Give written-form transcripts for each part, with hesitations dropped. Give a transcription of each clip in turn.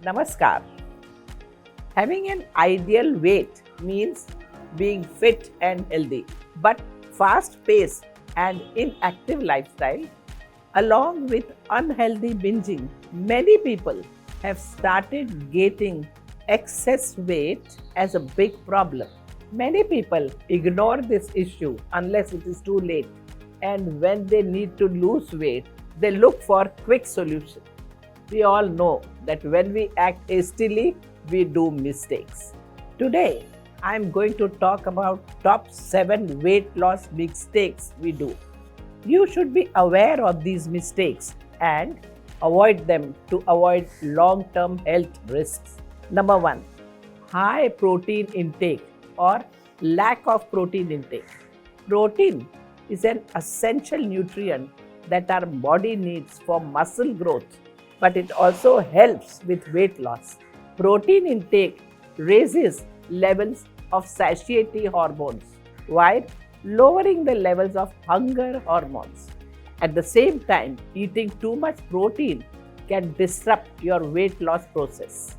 Namaskar. Having an ideal weight means being fit and healthy, but fast pace and inactive lifestyle along with unhealthy binging, many people have started gaining excess weight as a big problem. Many people ignore this issue unless it is too late, and when they need to lose weight, they look for quick solutions. We all know that when we act hastily, we do mistakes. Today, I am going to talk about top 7 weight loss mistakes we do. You should be aware of these mistakes and avoid them to avoid long term health risks. Number 1, high protein intake or lack of protein intake. Protein is an essential nutrient that our body needs for muscle growth, but it also helps with weight loss. Protein intake raises levels of satiety hormones while lowering the levels of hunger hormones. At the same time, eating too much protein can disrupt your weight loss process.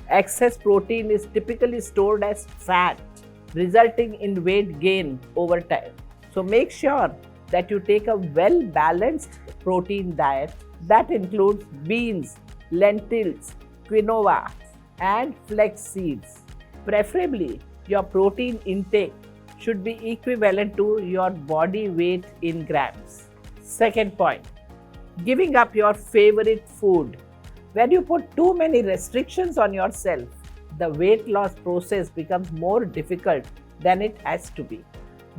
Excess protein is typically stored as fat, resulting in weight gain over time. So make sure that you take a well balanced protein diet that includes beans, lentils, quinoa, and flax seeds. Preferably, your protein intake should be equivalent to your body weight in grams. Second point, giving up your favorite food. When you put too many restrictions on yourself, the weight loss process becomes more difficult than it has to be.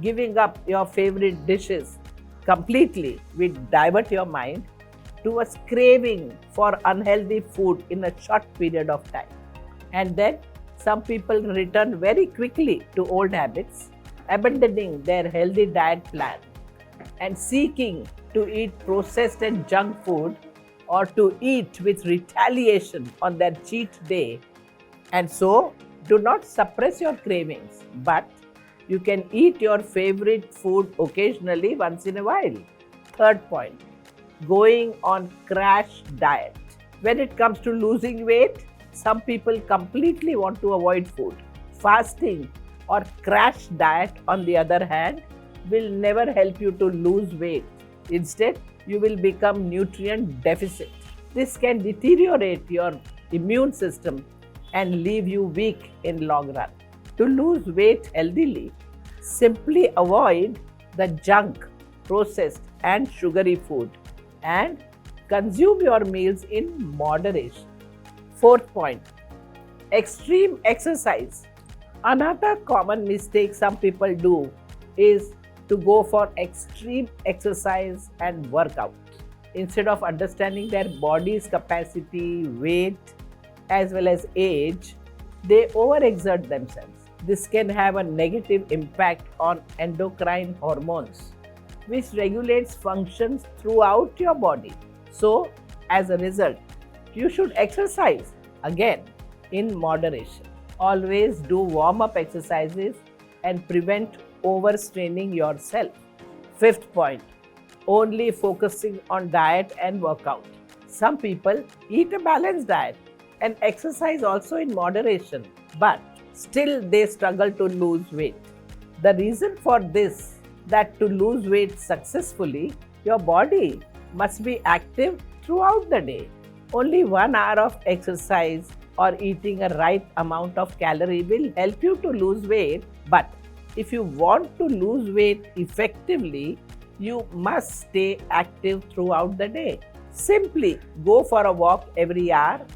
Giving up your favorite dishes completely will divert your mind towards craving for unhealthy food in a short period of time. And then some people return very quickly to old habits, abandoning their healthy diet plan and seeking to eat processed and junk food or to eat with retaliation on their cheat day. And so, do not suppress your cravings, but you can eat your favorite food occasionally once in a while. Third point, going on crash diet. When it comes to losing weight, some people completely want to avoid food. Fasting or crash diet, on the other hand, will never help you to lose weight. Instead, you will become nutrient deficit. This can deteriorate your immune system and leave you weak in long run. To lose weight healthily, simply avoid the junk, processed and sugary food and consume your meals in moderation. Fourth point, extreme exercise. Another common mistake some people do is to go for extreme exercise and workout. Instead of understanding their body's capacity, weight, as well as age, they overexert themselves. This can have a negative impact on endocrine hormones, which regulates functions throughout your body. So, as a result, you should exercise again in moderation. Always do warm up exercises and prevent overstraining yourself. Fifth point, only focusing on diet and workout. Some people eat a balanced diet and exercise also in moderation, but still they struggle to lose weight. The reason for this that to lose weight successfully, your body must be active throughout the day. Only 1 hour of exercise or eating a right amount of calorie will help you to lose weight, but if you want to lose weight effectively, you must stay active throughout the day. Simply go for a walk every hour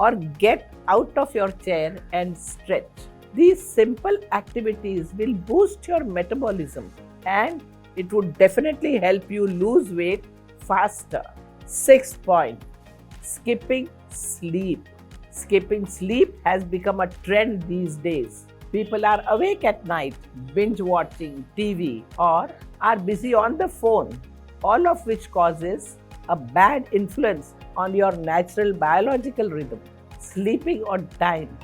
or get out of your chair and stretch. These simple activities will boost your metabolism and it would definitely help you lose weight faster. Sixth point, skipping sleep. Skipping sleep has become a trend these days. People are awake at night, binge watching TV, or are busy on the phone, all of which causes a bad influence on your natural biological rhythm. Sleeping on time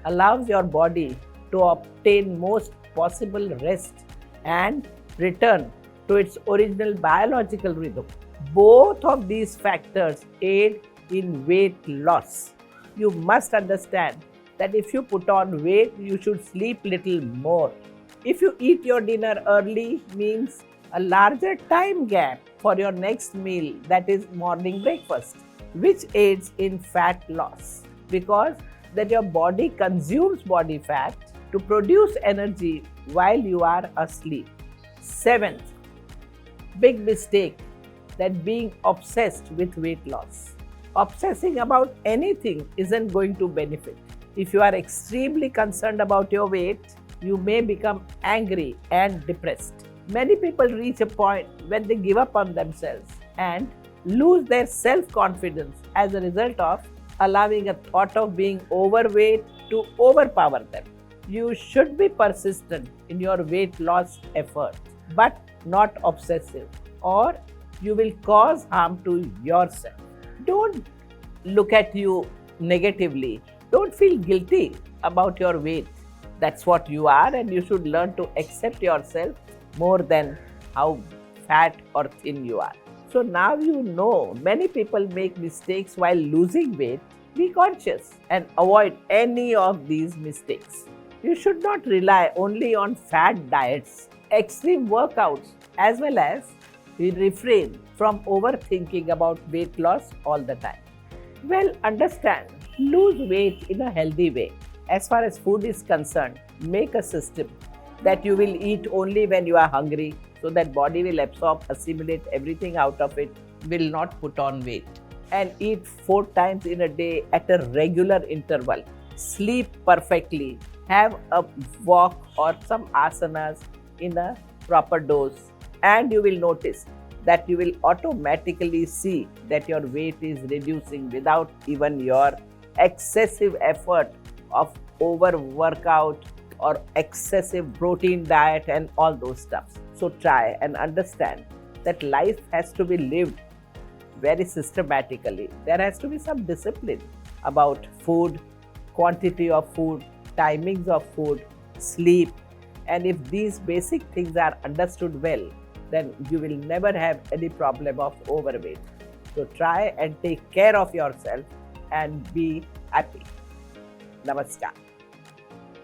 allows your body to obtain most possible rest and return to its original biological rhythm. Both of these factors aid in weight loss. You must understand that if you put on weight, you should sleep little more. If you eat your dinner early, means a larger time gap for your next meal, that is morning breakfast, which aids in fat loss because that your body consumes body fat to produce energy while you are asleep. Seventh, big mistake, that being obsessed with weight loss. Obsessing about anything isn't going to benefit. If you are extremely concerned about your weight, you may become angry and depressed. Many people reach a point when they give up on themselves and lose their self confidence as a result of allowing a thought of being overweight to overpower them. You should be persistent in your weight loss effort, but not obsessive, or you will cause harm to yourself. Don't look at you negatively. Don't feel guilty about your weight. That's what you are, and you should learn to accept yourself more than how fat or thin you are. So now you know many people make mistakes while losing weight. Be conscious and avoid any of these mistakes. You should not rely only on fat diets, extreme workouts, as well as refrain from overthinking about weight loss all the time. Well, understand, lose weight in a healthy way. As far as food is concerned, make a system that you will eat only when you are hungry so that body will absorb, assimilate everything out of it, will not put on weight. And eat 4 times in a day at a regular interval. Sleep perfectly. Have a walk or some asanas in a proper dose, and you will notice that you will automatically see that your weight is reducing without even your excessive effort of over workout or excessive protein diet and all those stuff. So try and understand that life has to be lived very systematically. There has to be some discipline about food, quantity of food, timings of food, sleep, and if these basic things are understood well, then you will never have any problem of overweight. So try and take care of yourself and be happy. Namaskar.